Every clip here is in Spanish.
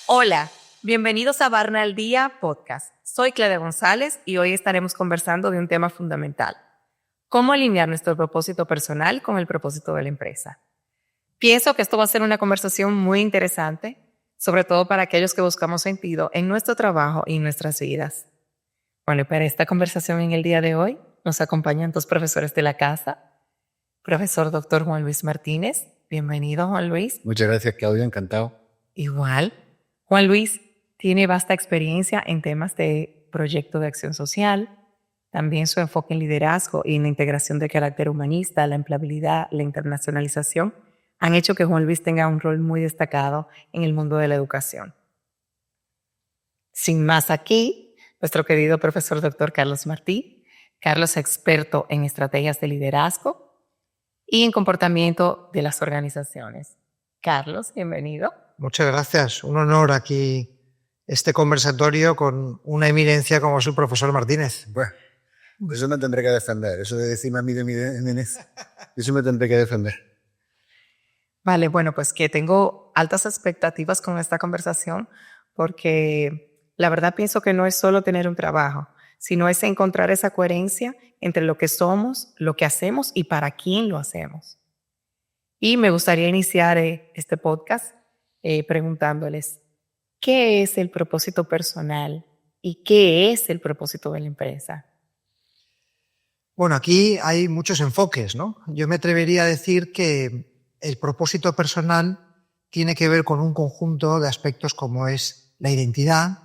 Hola, bienvenidos a Barna al Día Podcast. Soy Claudia González y hoy estaremos conversando de un tema fundamental: cómo alinear nuestro propósito personal con el propósito de la empresa. Pienso que esto va a ser una conversación muy interesante, sobre todo para aquellos que buscamos sentido en nuestro trabajo y en nuestras vidas. Bueno, y para esta conversación en el día de hoy nos acompañan dos profesores de la casa. Profesor Dr. Juan Luis Martínez. Bienvenido, Juan Luis. Muchas gracias, Claudia, encantado. Igual. Juan Luis tiene vasta experiencia en temas de proyecto de acción social, también su enfoque en liderazgo y en la integración de carácter humanista, la empleabilidad, la internacionalización, han hecho que Juan Luis tenga un rol muy destacado en el mundo de la educación. Sin más aquí, nuestro querido profesor Dr. Carlos Martí. Carlos es experto en estrategias de liderazgo y en comportamiento de las organizaciones. Carlos, bienvenido. Muchas gracias. Un honor aquí este conversatorio con una eminencia como es el profesor Martínez. Bueno, eso me tendré que defender. Eso de decirme a mí de mi eminencia, eso me tendré que defender. Vale, bueno, pues que tengo altas expectativas con esta conversación porque la verdad pienso que no es solo tener un trabajo, sino es encontrar esa coherencia entre lo que somos, lo que hacemos y para quién lo hacemos. Y me gustaría iniciar este podcast preguntándoles, ¿qué es el propósito personal y qué es el propósito de la empresa? Bueno, aquí hay muchos enfoques, ¿no? Yo me atrevería a decir que el propósito personal tiene que ver con un conjunto de aspectos como es la identidad,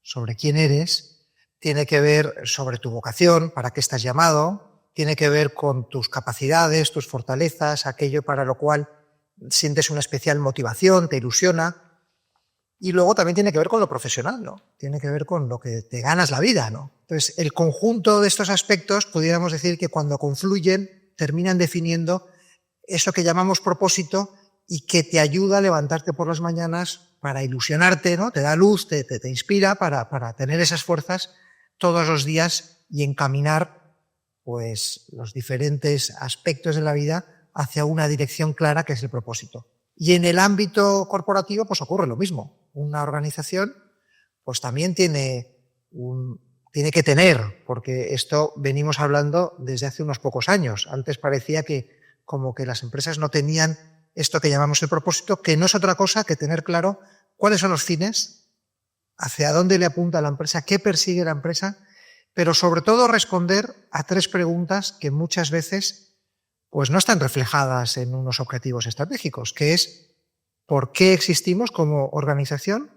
sobre quién eres, tiene que ver sobre tu vocación, para qué estás llamado, tiene que ver con tus capacidades, tus fortalezas, aquello para lo cual sientes una especial motivación, te ilusiona. Y luego también tiene que ver con lo profesional, ¿no? Tiene que ver con lo que te ganas la vida, ¿no? Entonces, el conjunto de estos aspectos, pudiéramos decir que cuando confluyen, terminan definiendo eso que llamamos propósito y que te ayuda a levantarte por las mañanas para ilusionarte, ¿no? Te da luz, te inspira para tener esas fuerzas todos los días y encaminar pues, los diferentes aspectos de la vida hacia una dirección clara que es el propósito. Y en el ámbito corporativo pues ocurre lo mismo. Una organización pues también tiene que tener, porque esto venimos hablando desde hace unos pocos años. Antes parecía que como que las empresas no tenían esto que llamamos el propósito, que no es otra cosa que tener claro cuáles son los fines, hacia dónde le apunta la empresa, qué persigue la empresa, pero sobre todo responder a tres preguntas que muchas veces pues no están reflejadas en unos objetivos estratégicos, que es ¿por qué existimos como organización?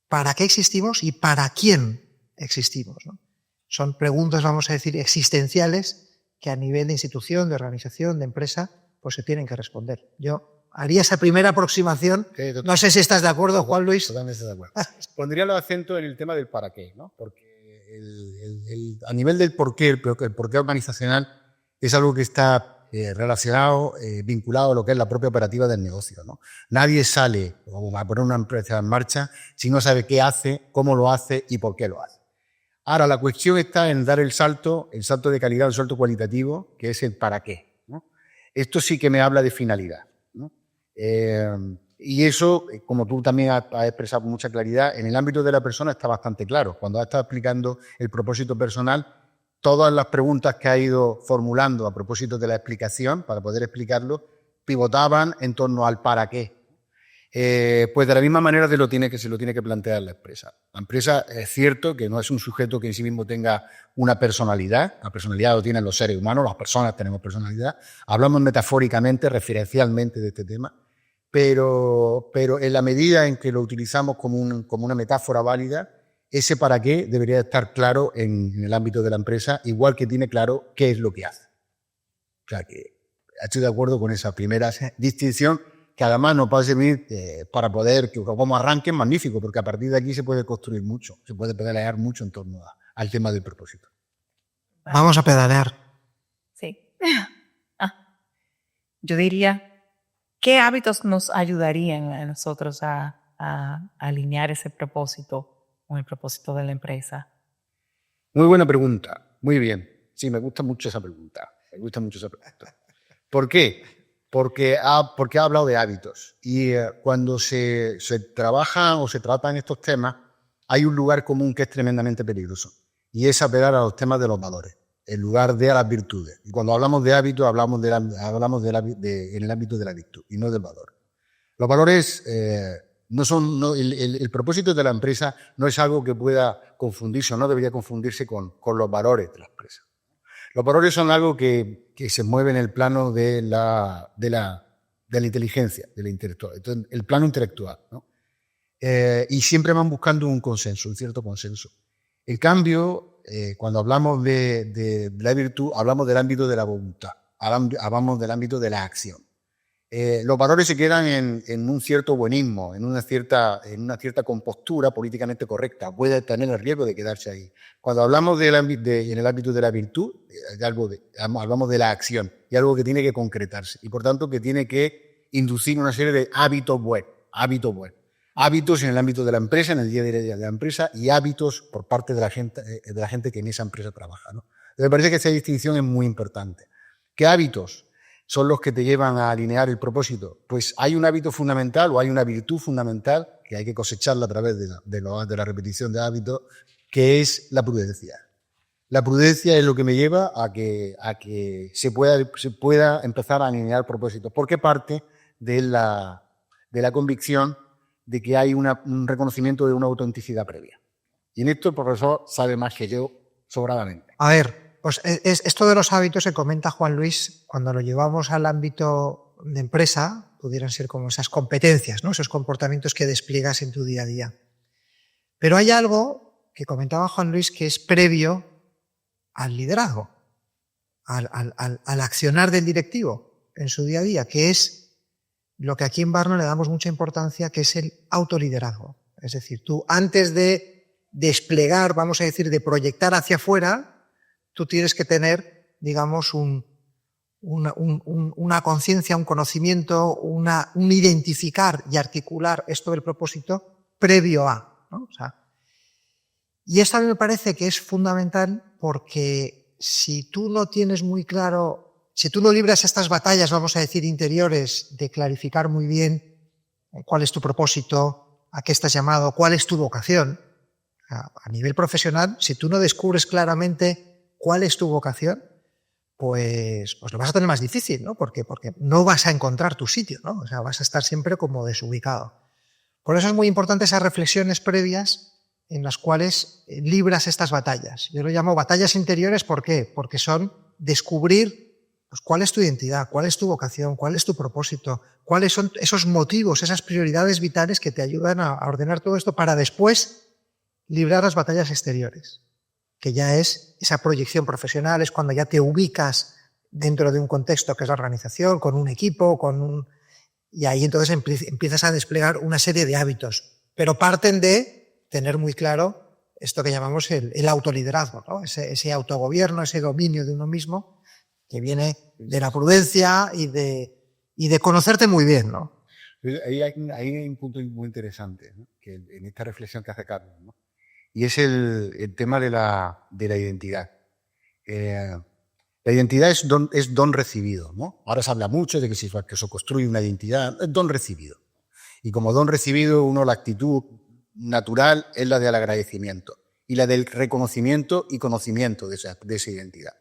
¿Para qué existimos? ¿Y para quién existimos? ¿No? Son preguntas, vamos a decir, existenciales que a nivel de institución, de organización, de empresa, pues se tienen que responder. Yo haría esa primera aproximación. Sí, no sé si estás de acuerdo, Juan Luis. Totalmente de acuerdo. Pondría los acentos en el tema del para qué, ¿no? Porque a nivel del por qué, el porqué organizacional es algo que está relacionado, vinculado a lo que es la propia operativa del negocio, ¿no? Nadie sale a poner una empresa en marcha si no sabe qué hace, cómo lo hace y por qué lo hace. Ahora, la cuestión está en dar el salto de calidad, el salto cualitativo, que es el para qué, ¿no? Esto sí que me habla de finalidad, ¿no? Y eso, como tú también has expresado con mucha claridad, en el ámbito de la persona está bastante claro. Cuando has estado explicando el propósito personal, todas las preguntas que ha ido formulando a propósito de la explicación, para poder explicarlo, pivotaban en torno al para qué. Pues de la misma manera se lo tiene que plantear la empresa. La empresa es cierto que no es un sujeto que en sí mismo tenga una personalidad. La personalidad lo tienen los seres humanos, las personas tenemos personalidad. Hablamos metafóricamente, referencialmente de este tema, pero en la medida en que lo utilizamos como una metáfora válida, ese para qué debería estar claro en el ámbito de la empresa, igual que tiene claro qué es lo que hace. O sea que estoy de acuerdo con esa primera distinción, que además nos va a servir para poder, que como arranque es magnífico, porque a partir de aquí se puede construir mucho, se puede pedalear mucho en torno al tema del propósito. Vamos a pedalear. Sí. Yo diría, ¿qué hábitos nos ayudarían a nosotros a alinear ese propósito con el propósito de la empresa? Muy buena pregunta, muy bien. Sí, me gusta mucho esa pregunta. ¿Por qué? Porque ha hablado de hábitos. Y cuando se trabajan o se tratan estos temas, hay un lugar común que es tremendamente peligroso. Y es apelar a los temas de los valores, en lugar de a las virtudes. Y cuando hablamos de hábitos, hablamos en el ámbito de la virtud y no del valor. Los valores no son... el propósito de la empresa no es algo que pueda confundirse o no debería confundirse con los valores de la empresa. Los valores son algo que se mueve en el plano de la inteligencia, de la intelectual, entonces, el plano intelectual, ¿no? Y siempre van buscando un consenso, un cierto consenso. En cambio, cuando hablamos de la virtud, hablamos del ámbito de la voluntad, hablamos del ámbito de la acción. Los valores se quedan en un cierto buenismo, en una cierta compostura políticamente correcta. Puede tener el riesgo de quedarse ahí. Cuando hablamos en el ámbito de la virtud, hablamos de la acción y algo que tiene que concretarse y por tanto que tiene que inducir una serie de hábitos buenos. Hábitos en el ámbito de la empresa, en el día a día de la empresa y hábitos por parte de la gente que en esa empresa trabaja, ¿no? Entonces, me parece que esa distinción es muy importante. ¿Qué hábitos son los que te llevan a alinear el propósito? Pues hay un hábito fundamental o hay una virtud fundamental que hay que cosecharla a través de la repetición de hábitos, que es la prudencia. La prudencia es lo que me lleva a que se pueda empezar a alinear propósitos, porque parte de la convicción de que hay un reconocimiento de una autenticidad previa. Y en esto el profesor sabe más que yo sobradamente. A ver, pues esto de los hábitos se comenta Juan Luis cuando lo llevamos al ámbito de empresa, pudieran ser como esas competencias, ¿no? Esos comportamientos que despliegas en tu día a día. Pero hay algo que comentaba Juan Luis que es previo al liderazgo, al accionar del directivo en su día a día, que es lo que aquí en Barna le damos mucha importancia, que es el autoliderazgo. Es decir, tú antes de desplegar, vamos a decir, de proyectar hacia afuera, tú tienes que tener, digamos, una conciencia, un conocimiento, un identificar y articular esto del propósito previo a, ¿no? O sea, y esto a mí me parece que es fundamental porque si tú no tienes muy claro, si tú no libras estas batallas, vamos a decir, interiores, de clarificar muy bien cuál es tu propósito, a qué estás llamado, cuál es tu vocación, a nivel profesional, si tú no descubres claramente cuál es tu vocación, pues lo vas a tener más difícil, ¿no? Porque no vas a encontrar tu sitio, ¿no? O sea, vas a estar siempre como desubicado. Por eso es muy importante esas reflexiones previas en las cuales libras estas batallas. Yo lo llamo batallas interiores, ¿por qué? Porque son descubrir pues, cuál es tu identidad, cuál es tu vocación, cuál es tu propósito, cuáles son esos motivos, esas prioridades vitales que te ayudan a ordenar todo esto para después librar las batallas exteriores, que ya es esa proyección profesional, es cuando ya te ubicas dentro de un contexto que es la organización, con un equipo, y ahí entonces empiezas a desplegar una serie de hábitos, pero parten de tener muy claro esto que llamamos el autoliderazgo, ¿no? Ese autogobierno, ese dominio de uno mismo que viene de la prudencia y de conocerte muy bien, ¿no? Ahí hay un punto muy interesante, ¿no? Que en esta reflexión que hace Carlos, ¿no? Y es el tema de la identidad. La identidad es don recibido, ¿no? Ahora se habla mucho de que se construye una identidad, es don recibido. Y como don recibido, la actitud natural es la del agradecimiento y la del reconocimiento y conocimiento de esa identidad.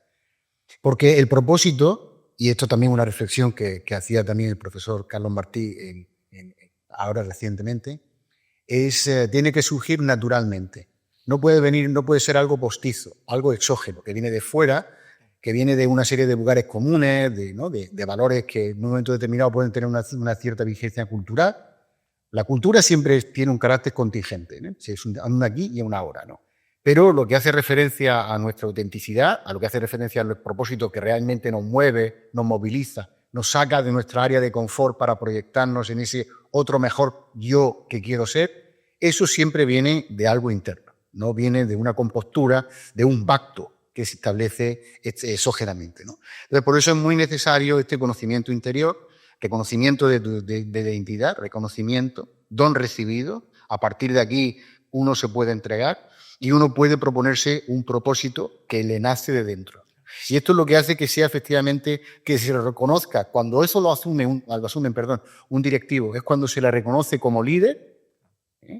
Porque el propósito, y esto también es una reflexión que hacía también el profesor Carlos Martí ahora recientemente, tiene que surgir naturalmente. No puede ser algo postizo, algo exógeno, que viene de fuera, que viene de una serie de lugares comunes, de valores que en un momento determinado pueden tener una cierta vigencia cultural. La cultura siempre tiene un carácter contingente, ¿no? Es un aquí y un ahora, ¿no? Pero lo que hace referencia a nuestra autenticidad, a lo que hace referencia a los propósitos que realmente nos mueve, nos moviliza, nos saca de nuestra área de confort para proyectarnos en ese otro mejor yo que quiero ser, eso siempre viene de algo interno, no viene de una compostura, de un pacto que se establece exógenamente, ¿no? Entonces, por eso es muy necesario este conocimiento interior, reconocimiento de identidad, reconocimiento, don recibido. A partir de aquí uno se puede entregar y uno puede proponerse un propósito que le nace de dentro. Y esto es lo que hace que sea efectivamente, que se le reconozca, cuando eso lo asume un directivo, es cuando se le reconoce como líder,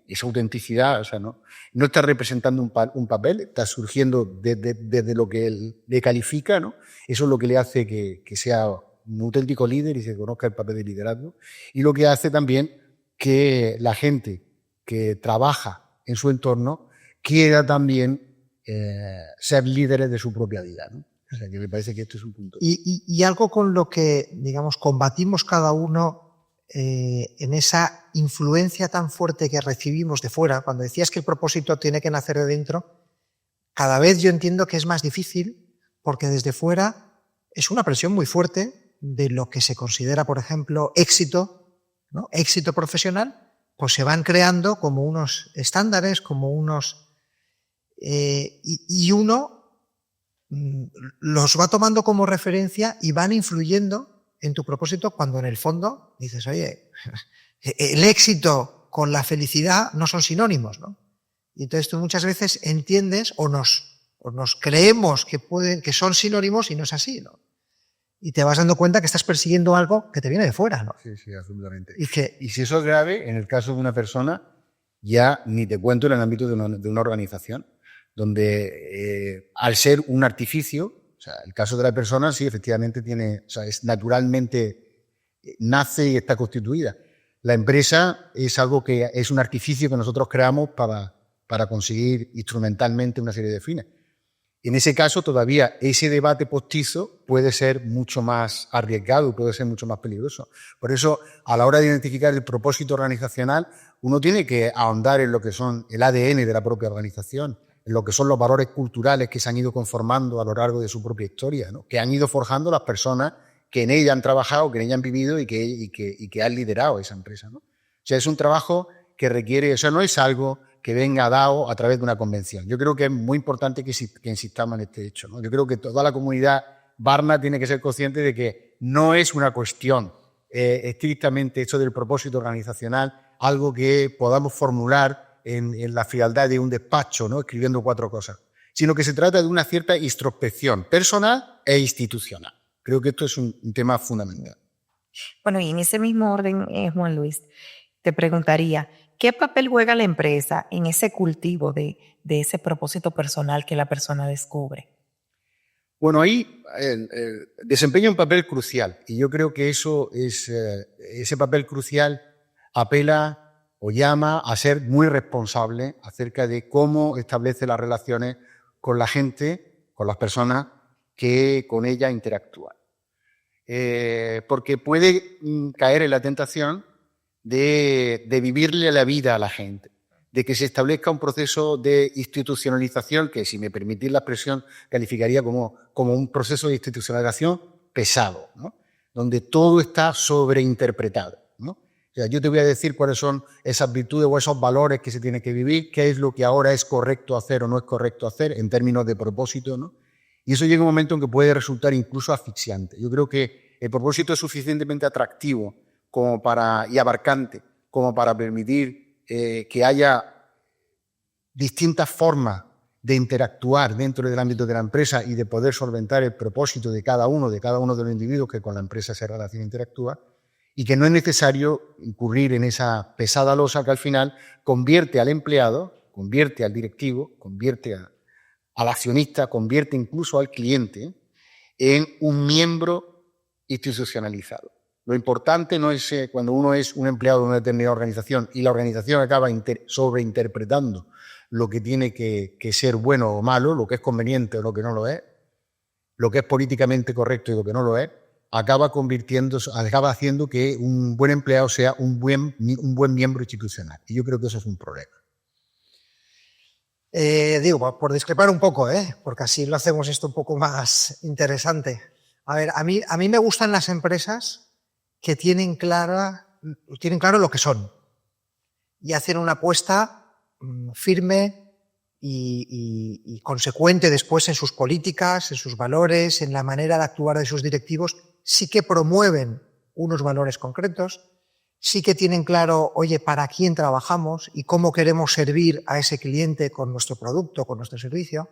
esa autenticidad, o sea, no está representando un papel, está surgiendo desde lo que él le califica, ¿no? Eso es lo que le hace que sea un auténtico líder y se conozca el papel de liderazgo. Y lo que hace también que la gente que trabaja en su entorno quiera también ser líderes de su propia vida, ¿no? O sea, que me parece que esto es un punto. Y algo con lo que, digamos, combatimos cada uno en esa influencia tan fuerte que recibimos de fuera. Cuando decías que el propósito tiene que nacer de dentro, cada vez yo entiendo que es más difícil porque desde fuera es una presión muy fuerte de lo que se considera, por ejemplo, éxito, ¿no? Éxito profesional, pues se van creando como unos estándares, como unos... y uno los va tomando como referencia y van influyendo en tu propósito cuando en el fondo dices, oye, el éxito con la felicidad no son sinónimos, ¿no? Y entonces tú muchas veces entiendes o nos creemos que son sinónimos y no es así, ¿no? Y te vas dando cuenta que estás persiguiendo algo que te viene de fuera, ¿no? Sí, sí, absolutamente. Y si eso es grave, en el caso de una persona, ya ni te cuento en el ámbito de una organización, donde al ser un artificio, o sea, el caso de la persona sí, efectivamente es naturalmente nace y está constituida. La empresa es algo que es un artificio que nosotros creamos para conseguir instrumentalmente una serie de fines. En ese caso, todavía ese debate postizo puede ser mucho más arriesgado, puede ser mucho más peligroso. Por eso, a la hora de identificar el propósito organizacional, uno tiene que ahondar en lo que son el ADN de la propia organización, en lo que son los valores culturales que se han ido conformando a lo largo de su propia historia, ¿no? Que han ido forjando las personas que en ella han trabajado, que en ella han vivido y que han liderado esa empresa, ¿no? O sea, es un trabajo que requiere, o sea, no es algo que venga dado a través de una convención. Yo creo que es muy importante que insistamos en este hecho, ¿no? Yo creo que toda la comunidad Barna tiene que ser consciente de que no es una cuestión estrictamente esto del propósito organizacional, algo que podamos formular en la frialdad de un despacho, ¿no? Escribiendo 4 cosas, sino que se trata de una cierta introspección personal e institucional. Creo que esto es un tema fundamental. Bueno, y en ese mismo orden, Juan Luis, te preguntaría, ¿qué papel juega la empresa en ese cultivo de ese propósito personal que la persona descubre? Bueno, ahí desempeña un papel crucial y yo creo que ese papel crucial apela o llama a ser muy responsable acerca de cómo establece las relaciones con la gente, con las personas que con ella interactúan. Porque puede caer en la tentación de vivirle la vida a la gente, de que se establezca un proceso de institucionalización que, si me permitís la expresión, calificaría como un proceso de institucionalización pesado, ¿no? Donde todo está sobreinterpretado, ¿no? O sea, yo te voy a decir cuáles son esas virtudes o esos valores que se tienen que vivir, qué es lo que ahora es correcto hacer o no es correcto hacer en términos de propósito, ¿no? Y eso llega un momento en que puede resultar incluso asfixiante. Yo creo que el propósito es suficientemente atractivo y abarcante como para permitir que haya distintas formas de interactuar dentro del ámbito de la empresa y de poder solventar el propósito de cada uno de los individuos que con la empresa se relaciona e interactúa, y que no es necesario incurrir en esa pesada losa que al final convierte al empleado, convierte al directivo, convierte al accionista, convierte incluso al cliente en un miembro institucionalizado. Lo importante no es cuando uno es un empleado de una determinada organización y la organización acaba sobreinterpretando lo que tiene que ser bueno o malo, lo que es conveniente o lo que no lo es, lo que es políticamente correcto y lo que no lo es, acaba haciendo que un buen empleado sea un buen miembro institucional. Y yo creo que eso es un problema. Digo, por discrepar un poco, porque así lo hacemos esto un poco más interesante. A ver, a mí me gustan las empresas que tienen claro lo que son y hacen una apuesta firme y consecuente después en sus políticas, en sus valores, en la manera de actuar de sus directivos. Sí que promueven unos valores concretos, sí que tienen claro, oye, para quién trabajamos y cómo queremos servir a ese cliente con nuestro producto, con nuestro servicio.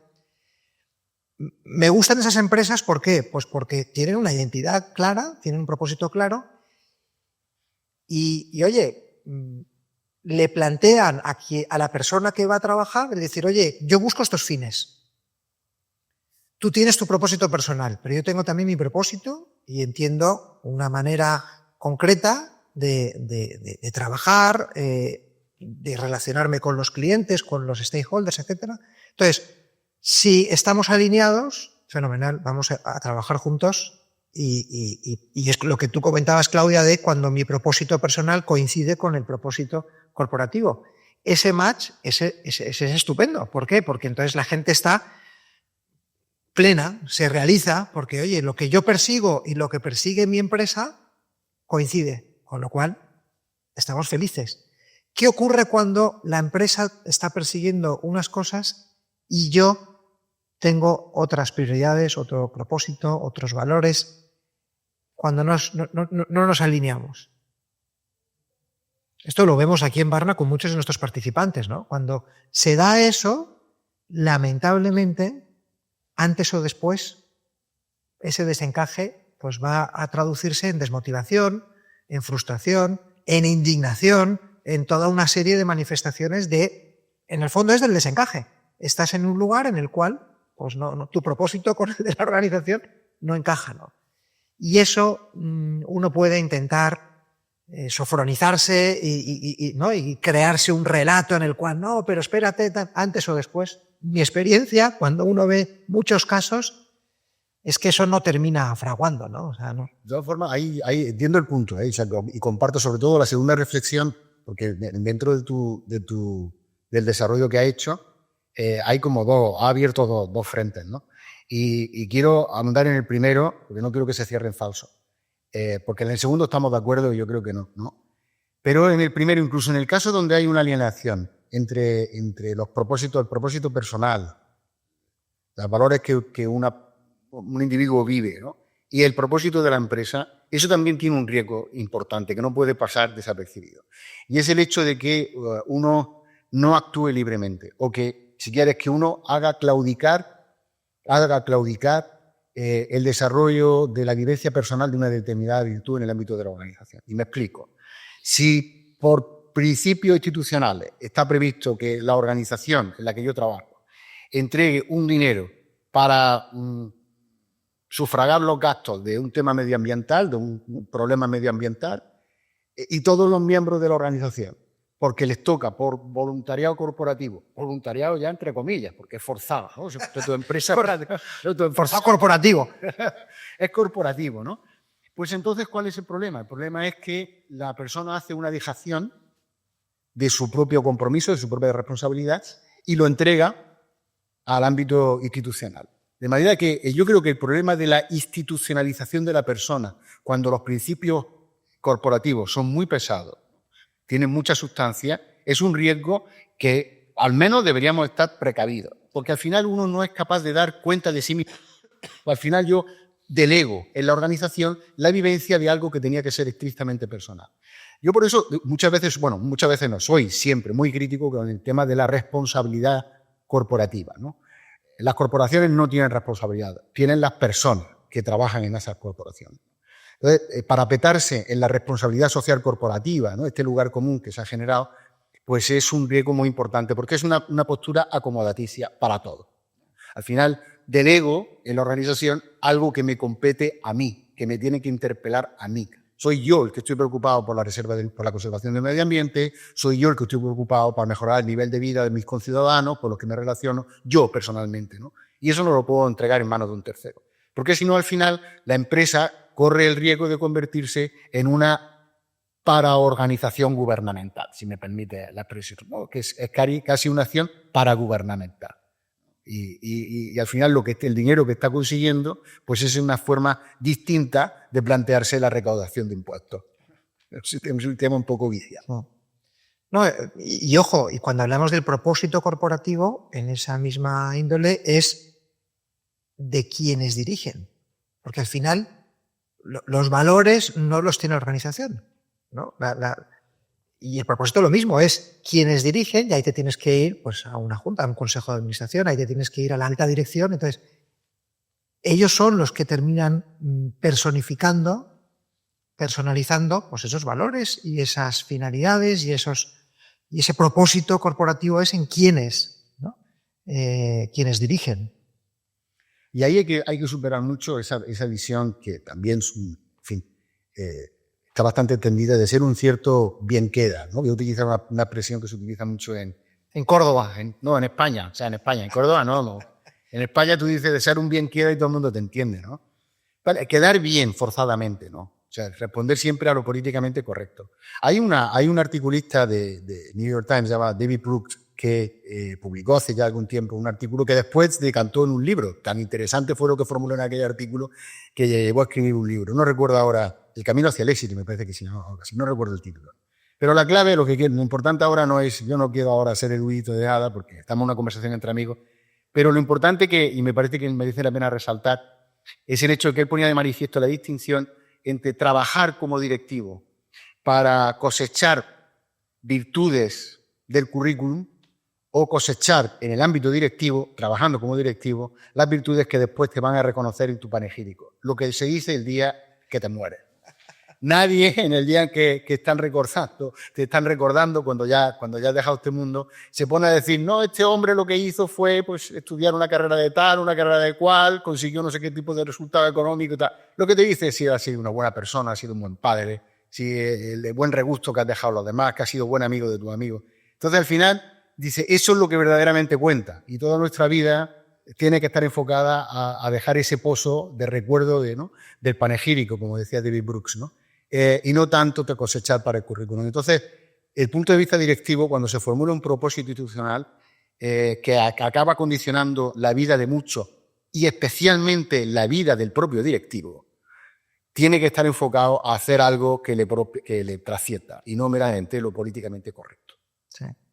Me gustan esas empresas, ¿por qué? Pues porque tienen una identidad clara, tienen un propósito claro y oye, le plantean a la persona que va a trabajar, es decir, oye, yo busco estos fines. Tú tienes tu propósito personal, pero yo tengo también mi propósito y entiendo una manera concreta de trabajar, de relacionarme con los clientes, con los stakeholders, etc. Entonces, si estamos alineados, fenomenal, vamos a trabajar juntos y es lo que tú comentabas, Claudia, de cuando mi propósito personal coincide con el propósito corporativo. Ese match ese es estupendo. ¿Por qué? Porque entonces la gente está plena, se realiza, porque, oye, lo que yo persigo y lo que persigue mi empresa coincide, con lo cual estamos felices. ¿Qué ocurre cuando la empresa está persiguiendo unas cosas y yo tengo otras prioridades, otro propósito, otros valores? Cuando no nos alineamos. Esto lo vemos aquí en Barna con muchos de nuestros participantes, ¿no? Cuando se da eso, lamentablemente, antes o después, ese desencaje pues va a traducirse en desmotivación, en frustración, en indignación, en toda una serie de manifestaciones en el fondo es del desencaje. Estás en un lugar en el cual pues tu propósito con el de la organización no encaja, ¿no? Y eso uno puede intentar sofronizarse y crearse un relato en el cual, no, pero espérate, antes o después. Mi experiencia, cuando uno ve muchos casos, es que eso no termina fraguando, ¿no? O sea, no. De todas formas, ahí entiendo el punto, y comparto sobre todo la segunda reflexión, porque dentro del desarrollo que ha hecho, ha abierto dos frentes, ¿no? Y quiero ahondar en el primero, porque no quiero que se cierre en falso. Porque en el segundo estamos de acuerdo y yo creo que no. Pero en el primero, incluso en el caso donde hay una alienación entre el propósito personal, los valores que un individuo vive, ¿no? Y el propósito de la empresa, eso también tiene un riesgo importante que no puede pasar desapercibido. Y es el hecho de que uno no actúe libremente o que, si quieres, que uno haga claudicar el desarrollo de la vivencia personal de una determinada virtud en el ámbito de la organización. Y me explico. Si por principios institucionales está previsto que la organización en la que yo trabajo entregue un dinero para sufragar los gastos de un tema medioambiental, de un problema medioambiental, y todos los miembros de la organización, porque les toca por voluntariado corporativo, voluntariado ya entre comillas, porque es forzado, ¿no? Tu empresa, forzado corporativo. Es corporativo, ¿no? Pues entonces, ¿cuál es el problema? El problema es que la persona hace una dejación de su propio compromiso, de su propia responsabilidad, y lo entrega al ámbito institucional. De manera que yo creo que el problema de la institucionalización de la persona, cuando los principios corporativos son muy pesados, tienen mucha sustancia, es un riesgo que al menos deberíamos estar precavidos, porque al final uno no es capaz de dar cuenta de sí mismo. Al final yo delego en la organización la vivencia de algo que tenía que ser estrictamente personal. Yo por eso muchas veces no, soy siempre muy crítico con el tema de la responsabilidad corporativa, ¿no? Las corporaciones no tienen responsabilidad, tienen las personas que trabajan en esas corporaciones. Entonces, parapetarse en la responsabilidad social corporativa, ¿no? Este lugar común que se ha generado, pues es un riesgo muy importante, porque es una postura acomodaticia para todo. Al final, delego en la organización algo que me compete a mí, que me tiene que interpelar a mí. Soy yo el que estoy preocupado por la conservación del medio ambiente, soy yo el que estoy preocupado por mejorar el nivel de vida de mis conciudadanos, por los que me relaciono, yo personalmente, ¿no? Y eso no lo puedo entregar en manos de un tercero. Porque si no, al final, la empresa corre el riesgo de convertirse en una paraorganización gubernamental, si me permite la expresión, ¿no? Que es casi una acción paragubernamental. Y al final el dinero que está consiguiendo pues es una forma distinta de plantearse la recaudación de impuestos. Es un tema un poco viciado. No, y ojo, y cuando hablamos del propósito corporativo, en esa misma índole es de quienes dirigen. Porque al final los valores no los tiene la organización, ¿no? Y el propósito lo mismo, es quienes dirigen, y ahí te tienes que ir pues, a una junta, a un consejo de administración, ahí te tienes que ir a la alta dirección. Entonces, ellos son los que terminan personalizando pues esos valores y esas finalidades y ese propósito corporativo es en quienes, ¿no? Quienes dirigen. Y ahí hay que superar mucho esa visión que también, en fin, está bastante entendida de ser un cierto bien queda, ¿no? Voy a utilizar una expresión que se utiliza mucho en Córdoba, no, en España, en Córdoba no. En España tú dices de ser un bien queda y todo el mundo te entiende, ¿no? Vale, quedar bien forzadamente, ¿no? O sea, responder siempre a lo políticamente correcto. Hay un articulista de New York Times llamado David Brooks que publicó hace ya algún tiempo un artículo que después decantó en un libro. Tan interesante fue lo que formuló en aquel artículo que llevó a escribir un libro. No recuerdo ahora, El camino hacia el éxito, me parece que sí, no recuerdo el título. Pero la clave, lo importante ahora no es, yo no quiero ahora ser erudito de nada porque estamos en una conversación entre amigos, pero lo importante y me parece que merece la pena resaltar, es el hecho de que él ponía de manifiesto la distinción entre trabajar como directivo para cosechar virtudes del currículum o cosechar en el ámbito directivo, trabajando como directivo, las virtudes que después te van a reconocer en tu panegírico. Lo que se dice el día que te mueres. Nadie en el día que te están recordando cuando ya has dejado este mundo, se pone a decir, no, este hombre lo que hizo fue pues, estudiar una carrera de tal, una carrera de cual, consiguió no sé qué tipo de resultado económico y tal. Lo que te dice es si has sido una buena persona, has sido un buen padre, si el de buen regusto que has dejado a los demás, que has sido buen amigo de tus amigos. Entonces, al final, dice, eso es lo que verdaderamente cuenta. Y toda nuestra vida tiene que estar enfocada a dejar ese pozo de recuerdo del panegírico, como decía David Brooks, ¿no? Y no tanto te cosechar para el currículum. Entonces, el punto de vista directivo, cuando se formula un propósito institucional que acaba condicionando la vida de muchos y especialmente la vida del propio directivo, tiene que estar enfocado a hacer algo que le trascienda y no meramente lo políticamente correcto.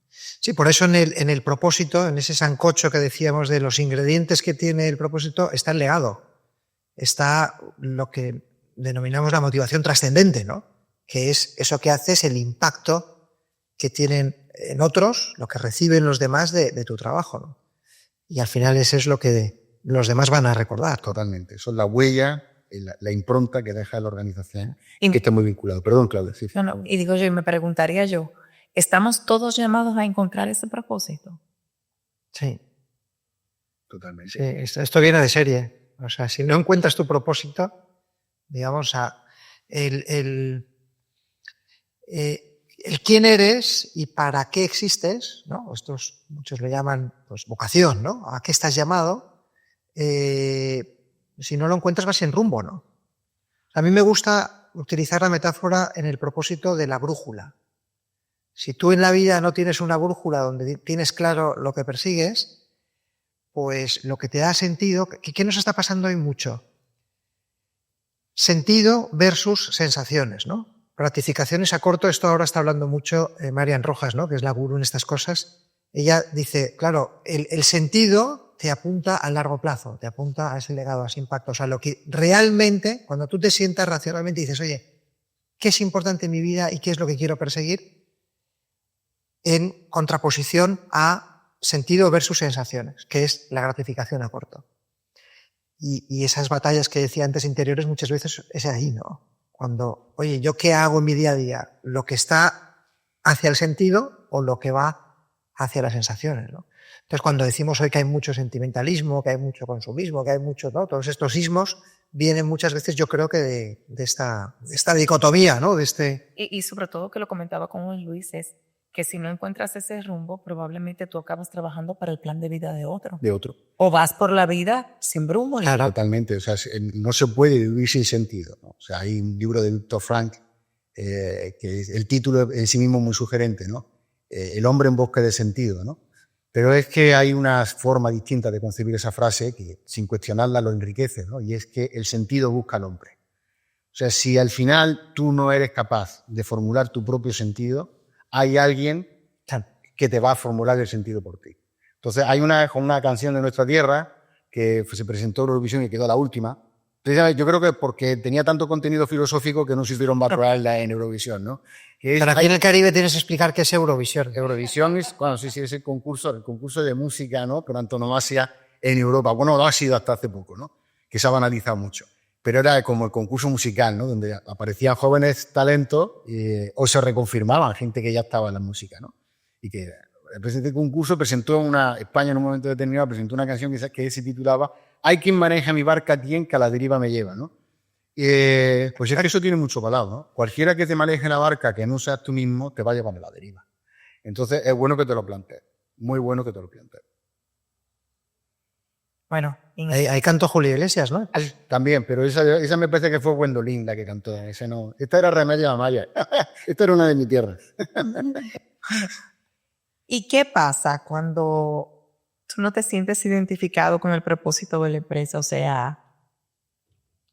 Sí, por eso en el propósito, en ese sancocho que decíamos de los ingredientes que tiene el propósito, está el legado, está lo que denominamos la motivación trascendente, ¿no? Que es eso que haces, el impacto que tienen en otros, lo que reciben los demás de tu trabajo, ¿no? Y al final eso es lo que los demás van a recordar. Totalmente. Eso es la huella, la impronta que deja la organización, que está muy vinculado. Perdón, Claudia. Sí. No, y digo yo, y me preguntaría yo, ¿estamos todos llamados a encontrar ese propósito? Sí. Totalmente. Sí, esto viene de serie. O sea, si no encuentras tu propósito, digamos, el quién eres y para qué existes, ¿no? Muchos le llaman pues, vocación, ¿no? ¿A qué estás llamado? Si no lo encuentras vas sin rumbo, ¿no? A mí me gusta utilizar la metáfora en el propósito de la brújula. Si tú en la vida no tienes una brújula donde tienes claro lo que persigues, pues lo que te da sentido, ¿qué nos está pasando hoy mucho? Sentido versus sensaciones, ¿no? Gratificaciones a corto, esto ahora está hablando mucho Marian Rojas, ¿no? Que es la gurú en estas cosas. Ella dice, claro, el sentido te apunta a largo plazo, te apunta a ese legado, a ese impacto. O sea, lo que realmente, cuando tú te sientas racionalmente y dices, oye, ¿qué es importante en mi vida y qué es lo que quiero perseguir? En contraposición a sentido versus sensaciones, que es la gratificación a corto. Y esas batallas que decía antes interiores muchas veces es ahí, ¿no? Cuando, oye, ¿yo qué hago en mi día a día? ¿Lo que está hacia el sentido o lo que va hacia las sensaciones, ¿no? Entonces, cuando decimos hoy que hay mucho sentimentalismo, que hay mucho consumismo, que hay mucho, ¿no? Todos estos ismos vienen muchas veces, yo creo que de esta dicotomía, ¿no? Y sobre todo que lo comentaba con Luis, es que si no encuentras ese rumbo, probablemente tú acabas trabajando para el plan de vida de otro. O vas por la vida sin rumbo. Claro. Totalmente. O sea, no se puede vivir sin sentido, ¿no? O sea, hay un libro de Viktor Frankl que el título en sí mismo es muy sugerente, ¿no? El hombre en busca de sentido, ¿no? Pero es que hay una forma distinta de concebir esa frase que sin cuestionarla lo enriquece, ¿no? Y es que el sentido busca al hombre. O sea, si al final tú no eres capaz de formular tu propio sentido, hay alguien que te va a formular el sentido por ti. Entonces, hay una canción de nuestra tierra que se presentó en Eurovisión y quedó la última. Yo creo que porque tenía tanto contenido filosófico que no supieron valorarla en Eurovisión, ¿no? Pero aquí en el Caribe tienes que explicar qué es Eurovisión. Eurovisión es, es el concurso de música, ¿no? Por antonomasia en Europa. Bueno, lo ha sido hasta hace poco, ¿no? que se ha banalizado mucho. Pero era como el concurso musical, ¿no? Donde aparecían jóvenes talentos o se reconfirmaban gente que ya estaba en la música, ¿no? Y que el presidente del concurso España en un momento determinado presentó una canción que se titulaba «Hay quien maneja mi barca, quien que a la deriva me lleva», ¿no? Pues es que eso tiene mucho valor, ¿no? Cualquiera que te maneje la barca que no seas tú mismo te va a llevar a la deriva. Entonces es bueno que te lo plantees, muy bueno que te lo plantees. Bueno, ahí cantó Julio Iglesias, ¿no? También, pero esa me parece que fue Gwendolyn la que cantó, ese no. Esta era Remedios Amaya, esta era una de mi tierra. ¿Y qué pasa cuando tú no te sientes identificado con el propósito de la empresa? O sea,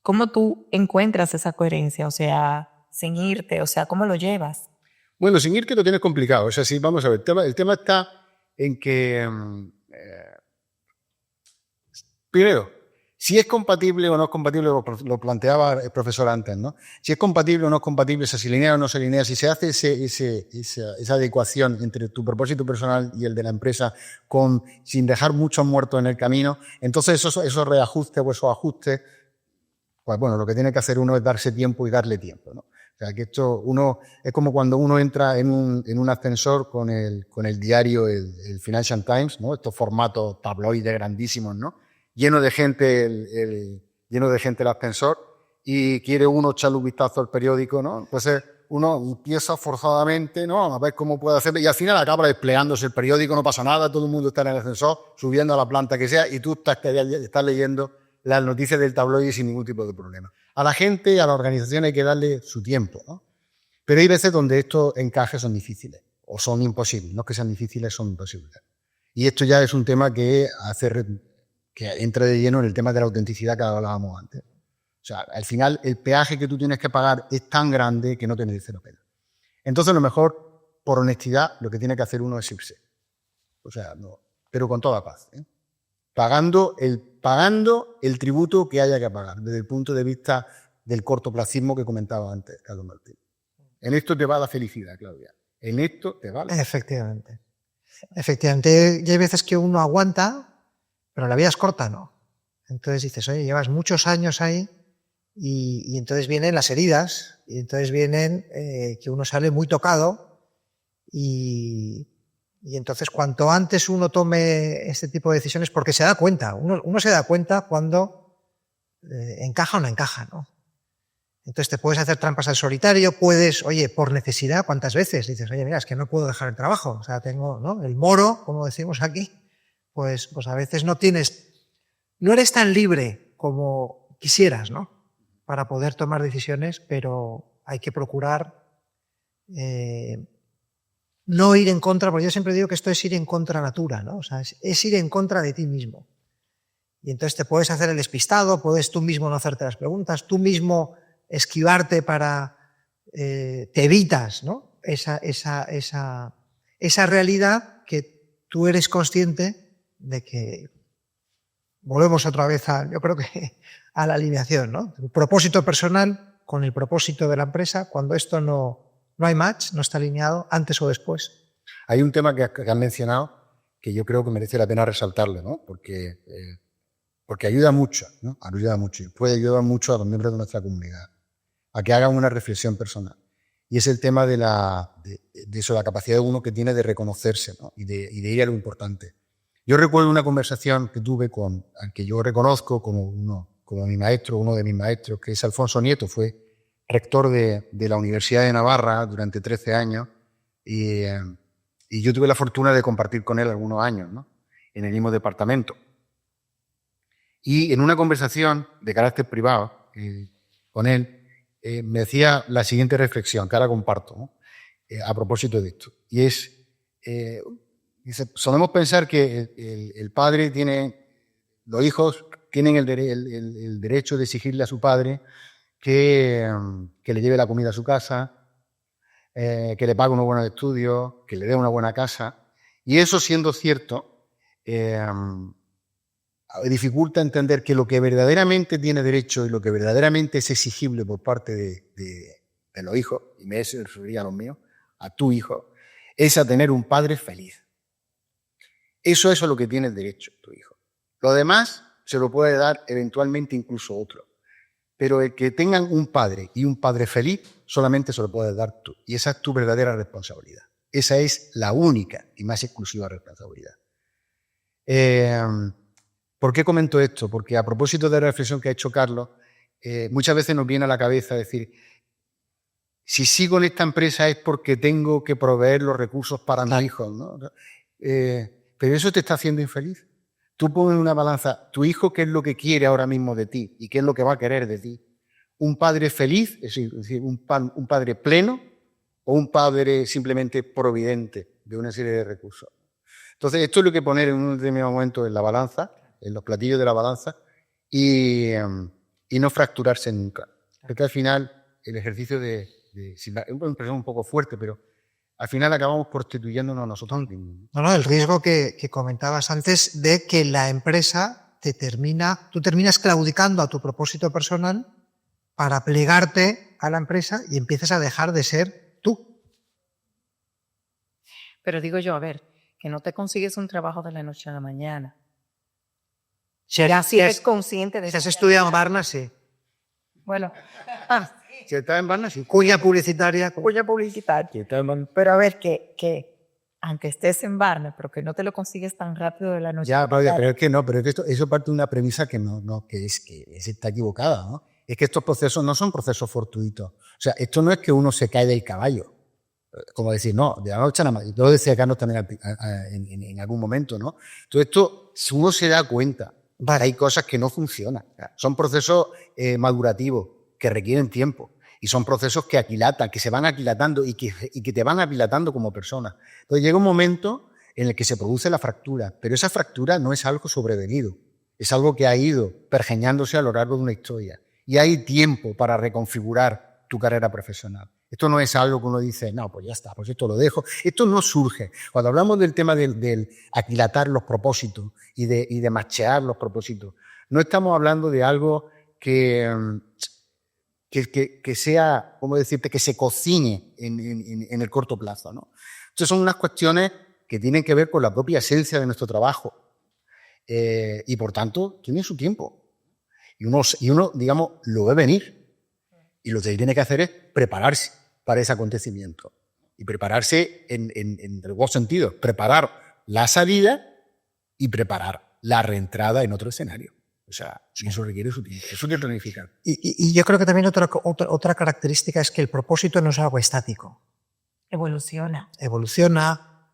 ¿cómo tú encuentras esa coherencia? O sea, sin irte, o sea, ¿cómo lo llevas? Bueno, sin ir que lo tienes complicado. O sea, sí, vamos a ver, el tema está en que, primero, si es compatible o no es compatible, lo planteaba el profesor antes, ¿no? Si es compatible o no es compatible, si se alinea o no se alinea, si se hace esa adecuación entre tu propósito personal y el de la empresa sin dejar muchos muertos en el camino, entonces esos reajustes o esos ajustes, pues bueno, lo que tiene que hacer uno es darse tiempo y darle tiempo, ¿no? O sea, que es como cuando uno entra en un ascensor con el diario, el Financial Times, ¿no? Estos formatos tabloides grandísimos, ¿no? Lleno de gente el ascensor y quiere uno echarle un vistazo al periódico, ¿no? Entonces uno empieza forzadamente, ¿no? A ver cómo puede hacerlo y al final acaba desplegándose el periódico, no pasa nada, todo el mundo está en el ascensor, subiendo a la planta que sea y tú estás leyendo las noticias del tabloide sin ningún tipo de problema. A la gente, a la organización hay que darle su tiempo, ¿no? Pero hay veces donde estos encajes son difíciles o son imposibles, no es que sean difíciles, son imposibles. Y esto ya es un tema que entra de lleno en el tema de la autenticidad que hablábamos antes. O sea, al final el peaje que tú tienes que pagar es tan grande que no te merece la pena. Entonces, lo mejor, por honestidad, lo que tiene que hacer uno es irse. O sea, no, pero con toda paz, ¿eh? Pagando el tributo que haya que pagar, desde el punto de vista del cortoplacismo que comentaba antes Carlos Martín. En esto te va la felicidad, Claudia. En esto te va la felicidad. Efectivamente. Efectivamente, y hay veces que uno aguanta, pero la vida es corta, ¿no? Entonces dices, oye, llevas muchos años ahí y entonces vienen las heridas, y entonces vienen que uno sale muy tocado y entonces cuanto antes uno tome este tipo de decisiones, porque se da cuenta, uno se da cuenta cuando encaja o no encaja, ¿no? Entonces te puedes hacer trampas al solitario, puedes, oye, por necesidad, ¿cuántas veces? Dices, oye, mira, es que no puedo dejar el trabajo, o sea, tengo, ¿no? El moro, como decimos aquí, pues a veces no eres tan libre como quisieras, ¿no? Para poder tomar decisiones, pero hay que procurar no ir en contra, porque yo siempre digo que esto es ir en contra natura, ¿no? O sea, es ir en contra de ti mismo. Y entonces te puedes hacer el despistado, puedes tú mismo no hacerte las preguntas, tú mismo esquivarte te evitas, ¿no? Esa realidad que tú eres consciente de que volvemos otra vez yo creo que a la alineación, ¿no? El propósito personal con el propósito de la empresa, cuando esto no hay match, no está alineado, antes o después. Hay un tema que has mencionado que yo creo que merece la pena resaltarle, ¿no? Porque ayuda mucho, ¿no? Ayuda mucho y puede ayudar mucho a los miembros de nuestra comunidad a que hagan una reflexión personal. Y es el tema de la capacidad de uno que tiene de reconocerse, ¿no? y de ir a lo importante. Yo recuerdo una conversación que tuve al que yo reconozco como mi maestro, uno de mis maestros, que es Alfonso Nieto, fue rector de la Universidad de Navarra durante 13 años y yo tuve la fortuna de compartir con él algunos años, ¿no? En el mismo departamento. Y en una conversación de carácter privado con él, me decía la siguiente reflexión, que ahora comparto, ¿no? A propósito de esto. Y es, dice, solemos pensar que el padre los hijos tienen el derecho de exigirle a su padre que le lleve la comida a su casa, que le pague unos buenos estudios, que le dé una buena casa. Y eso, siendo cierto, dificulta entender que lo que verdaderamente tiene derecho y lo que verdaderamente es exigible por parte de los hijos, y me referiría a los míos, a tu hijo, es a tener un padre feliz. Eso es a lo que tiene derecho tu hijo. Lo demás se lo puede dar eventualmente incluso otro. Pero el que tengan un padre y un padre feliz, solamente se lo puedes dar tú. Y esa es tu verdadera responsabilidad. Esa es la única y más exclusiva responsabilidad. ¿Por qué comento esto? Porque a propósito de la reflexión que ha hecho Carlos, muchas veces nos viene a la cabeza decir, si sigo en esta empresa es porque tengo que proveer los recursos para mis hijos, ¿no? Pero eso te está haciendo infeliz. Tú pones en una balanza, tu hijo qué es lo que quiere ahora mismo de ti y qué es lo que va a querer de ti. Un padre feliz, es decir, un padre pleno o un padre simplemente providente de una serie de recursos. Entonces, esto es lo que poner en un determinado momento en la balanza, en los platillos de la balanza, y no fracturarse nunca. Porque al final, el ejercicio es una expresión un poco fuerte, pero al final acabamos prostituyéndonos a nosotros mismos. No, el riesgo que comentabas antes de que la empresa tú terminas claudicando a tu propósito personal para plegarte a la empresa y empiezas a dejar de ser tú. Pero digo yo, a ver, que no te consigues un trabajo de la noche a la mañana. Ya Si eres consciente de si has eso. estudiado en Barna, sí. Bueno, Si estás en Barna, sí. Cuña publicitaria. voy a publicitar. Si estás en Barna, Pero a ver, que aunque estés en Barna, pero que no te lo consigues tan rápido de la noche ya, a la mañana. pero es que no, pero es que eso parte de una premisa que está equivocada, ¿no? Es que estos procesos no son procesos fortuitos. O sea, esto no es que uno se cae del caballo. Como decir, no, de la noche a la mañana. Yo lo decía Carlos también en algún momento, ¿no? Todo esto, si uno se da cuenta, hay cosas que no funcionan. Son procesos madurativos que requieren tiempo. Y son procesos que aquilatan, que se van aquilatando y que te van aquilatando como persona. Entonces llega un momento en el que se produce la fractura, pero esa fractura no es algo sobrevenido, es algo que ha ido pergeñándose a lo largo de una historia. Y hay tiempo para reconfigurar tu carrera profesional. Esto no es algo que uno dice, no, pues ya está, pues esto lo dejo. Esto no surge. Cuando hablamos del tema del aquilatar los propósitos y de machear los propósitos, no estamos hablando de algo que sea, ¿cómo decirte?, que se cocine en el corto plazo, ¿no? Entonces son unas cuestiones que tienen que ver con la propia esencia de nuestro trabajo y por tanto tienen su tiempo. Y uno, digamos, lo ve venir y lo que tiene que hacer es prepararse para ese acontecimiento y prepararse en el buen sentido, preparar la salida y preparar la reentrada en otro escenario. O sea, eso requiere su tiempo, eso hay que planificar. Y yo creo que también otra característica es que el propósito no es algo estático. Evoluciona,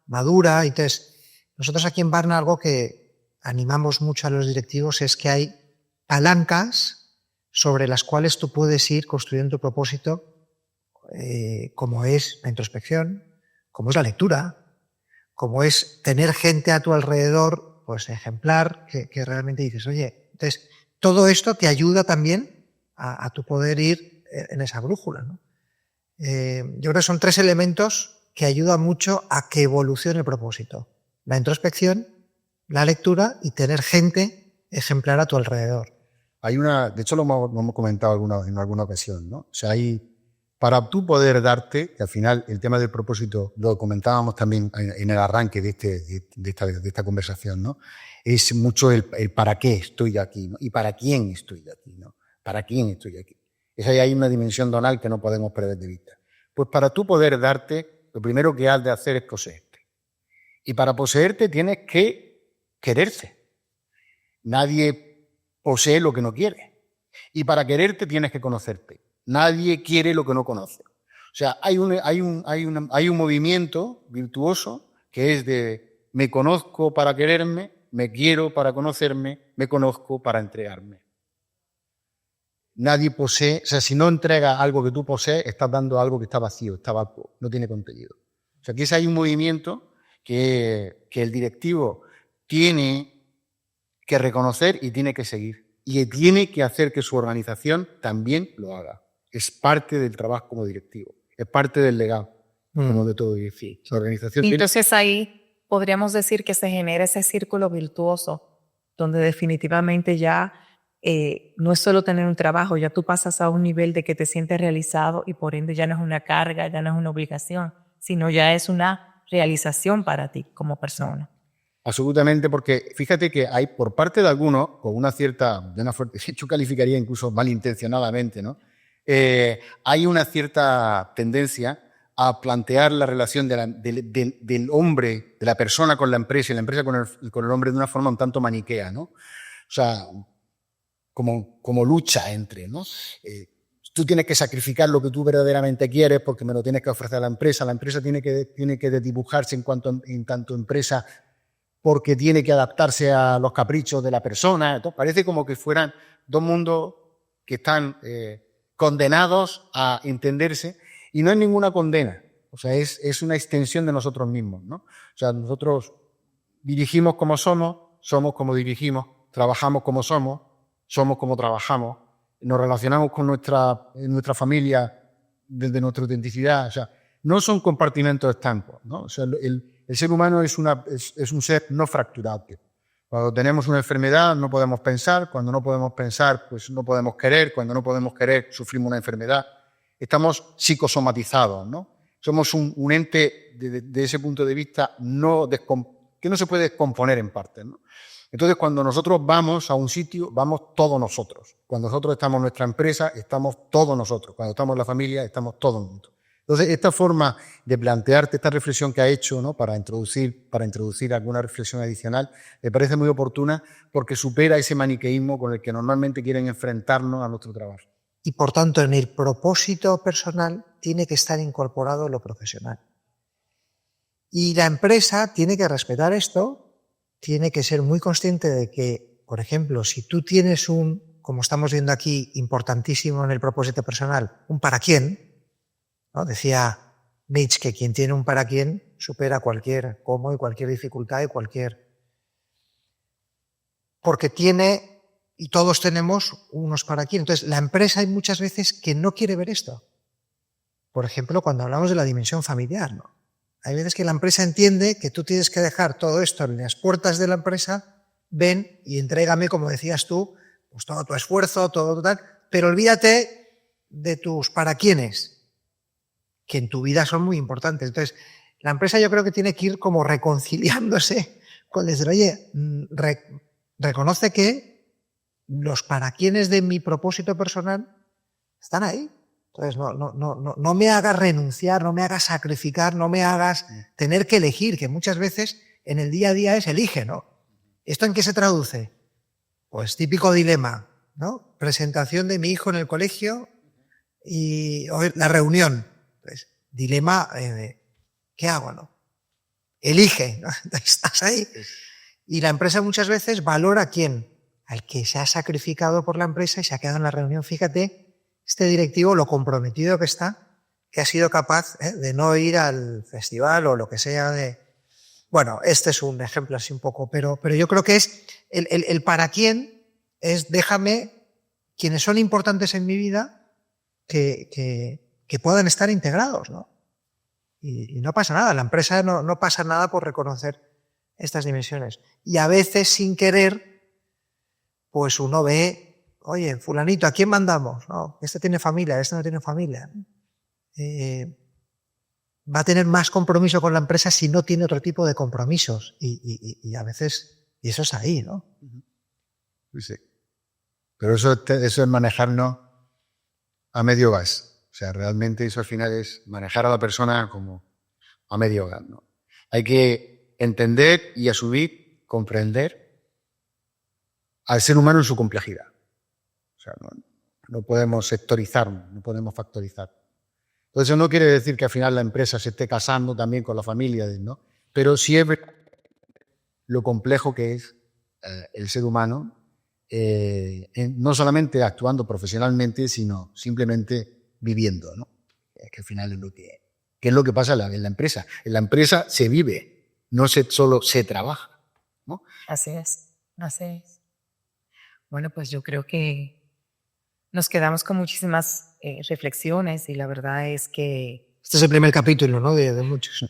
madura. Entonces, nosotros aquí en Barna algo que animamos mucho a los directivos es que hay palancas sobre las cuales tú puedes ir construyendo tu propósito, como es la introspección, como es la lectura, como es tener gente a tu alrededor, pues ejemplar, que realmente dices, oye, entonces todo esto te ayuda también a tu poder ir en esa brújula, ¿no? Yo creo que son 3 elementos que ayudan mucho a que evolucione el propósito. La introspección, la lectura y tener gente ejemplar a tu alrededor. De hecho lo hemos comentado en alguna ocasión, ¿no? O sea, para tú poder darte, que al final el tema del propósito lo comentábamos también en el arranque de esta conversación, ¿no? Es mucho el para qué estoy aquí, ¿no? Y para quién estoy aquí, ¿no? ¿Para quién estoy aquí? Hay una dimensión donal que no podemos perder de vista. Pues para tú poder darte, lo primero que has de hacer es poseerte. Y para poseerte tienes que quererte. Nadie posee lo que no quiere. Y para quererte tienes que conocerte. Nadie quiere lo que no conoce. O sea, hay un movimiento virtuoso que es de me conozco para quererme, me quiero para conocerme, me conozco para entregarme. Nadie posee, o sea, si no entregas algo que tú posees, estás dando algo que está vacío, está vacuo, no tiene contenido. O sea, aquí hay un movimiento que el directivo tiene que reconocer y tiene que seguir. Y tiene que hacer que su organización también lo haga. Es parte del trabajo como directivo, es parte del legado, como de todo decir. La organización y entonces ahí podríamos decir que se genera ese círculo virtuoso donde definitivamente ya no es solo tener un trabajo, ya tú pasas a un nivel de que te sientes realizado y por ende ya no es una carga, ya no es una obligación, sino ya es una realización para ti como persona. Absolutamente, porque fíjate que hay por parte de algunos, con una cierta, yo calificaría incluso malintencionadamente, ¿no? Hay una cierta tendencia a plantear la relación del hombre, de la persona con la empresa y la empresa con el hombre de una forma un tanto maniquea, ¿no? O sea, como lucha entre, ¿no? Tú tienes que sacrificar lo que tú verdaderamente quieres porque me lo tienes que ofrecer a la empresa tiene que desdibujarse en tanto empresa porque tiene que adaptarse a los caprichos de la persona. Entonces, parece como que fueran dos mundos que están condenados a entenderse y no es ninguna condena. O sea, es una extensión de nosotros mismos, ¿no? O sea, nosotros dirigimos como somos como dirigimos, trabajamos como somos como trabajamos, nos relacionamos con nuestra familia desde nuestra autenticidad. O sea, no son compartimentos estancos, ¿no? O sea, el ser humano es un ser no fracturable. Cuando tenemos una enfermedad no podemos pensar, cuando no podemos pensar pues no podemos querer, cuando no podemos querer sufrimos una enfermedad. Estamos psicosomatizados, ¿no? Somos un ente de ese punto de vista que no se puede descomponer en partes, ¿no? Entonces, cuando nosotros vamos a un sitio, vamos todos nosotros. Cuando nosotros estamos en nuestra empresa, estamos todos nosotros. Cuando estamos en la familia, estamos todos nosotros. Entonces, esta forma de plantearte esta reflexión que ha hecho, ¿no? para introducir alguna reflexión adicional, me parece muy oportuna porque supera ese maniqueísmo con el que normalmente quieren enfrentarnos a nuestro trabajo. Y por tanto, en el propósito personal tiene que estar incorporado lo profesional. Y la empresa tiene que respetar esto, tiene que ser muy consciente de que, por ejemplo, si tú tienes como estamos viendo aquí, importantísimo en el propósito personal, un para quién, ¿no? Decía Nietzsche que quien tiene un para quién supera cualquier cómo y cualquier dificultad y porque tiene, y todos tenemos unos para quién. Entonces, la empresa hay muchas veces que no quiere ver esto. Por ejemplo, cuando hablamos de la dimensión familiar, ¿no? Hay veces que la empresa entiende que tú tienes que dejar todo esto en las puertas de la empresa, ven y entrégame, como decías tú, pues todo tu esfuerzo, todo tal, pero olvídate de tus para quiénes, que en tu vida son muy importantes. Entonces, la empresa yo creo que tiene que ir como reconciliándose con decir, oye, reconoce que los para quiénes de mi propósito personal están ahí. Entonces, no me hagas renunciar, no me hagas sacrificar, no me hagas tener que elegir, que muchas veces en el día a día es elige, ¿no? ¿Esto en qué se traduce? Pues típico dilema, ¿no? Presentación de mi hijo en el colegio y la reunión. Pues, dilema, ¿qué hago, no? Elige, ¿no? Estás ahí. Y la empresa muchas veces valora a quién, al que se ha sacrificado por la empresa y se ha quedado en la reunión. Fíjate, este directivo, lo comprometido que está, que ha sido capaz de no ir al festival o lo que sea de... Bueno, este es un ejemplo así un poco, pero yo creo que es el para quién es déjame quienes son importantes en mi vida que puedan estar integrados, ¿no? Y no pasa nada, la empresa no pasa nada por reconocer estas dimensiones. Y a veces, sin querer, pues uno ve, oye, fulanito, ¿a quién mandamos? No, este tiene familia, este no tiene familia. Va a tener más compromiso con la empresa si no tiene otro tipo de compromisos. Y a veces, y eso es ahí, ¿no? Sí. Pero eso es manejarnos a medio gas. O sea, realmente eso al final es manejar a la persona como a medio gas, ¿no? Hay que entender y asumir, comprender al ser humano en su complejidad. O sea, no podemos sectorizar, no podemos factorizar. Entonces, eso no quiere decir que al final la empresa se esté casando también con la familia, ¿no? Pero sí es lo complejo que es el ser humano, no solamente actuando profesionalmente, sino simplemente viviendo, ¿no? Que al final es lo que pasa en la empresa. En la empresa se vive, no solo se trabaja, ¿no? Así es, así es. Bueno, pues yo creo que nos quedamos con muchísimas reflexiones y la verdad es que... Este es el primer capítulo, ¿no? De muchos.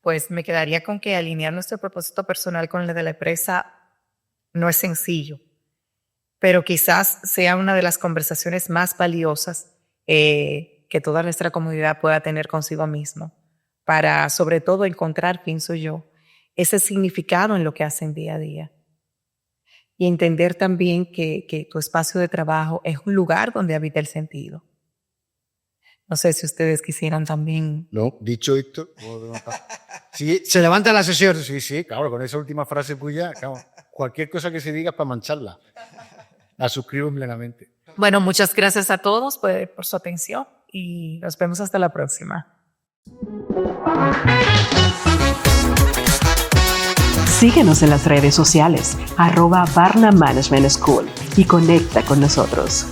Pues me quedaría con que alinear nuestro propósito personal con el de la empresa no es sencillo, pero quizás sea una de las conversaciones más valiosas que toda nuestra comunidad pueda tener consigo mismo para, sobre todo, encontrar quién soy yo ese significado en lo que hacen día a día. Y entender también que tu espacio de trabajo es un lugar donde habita el sentido. No sé si ustedes quisieran también... No, dicho esto... Sí, se levanta la sesión. Sí, claro, con esa última frase tuya, claro, cualquier cosa que se diga es para mancharla. La suscribo plenamente. Bueno, muchas gracias a todos por su atención y nos vemos hasta la próxima. Síguenos en las redes sociales @Barna Management School y conecta con nosotros.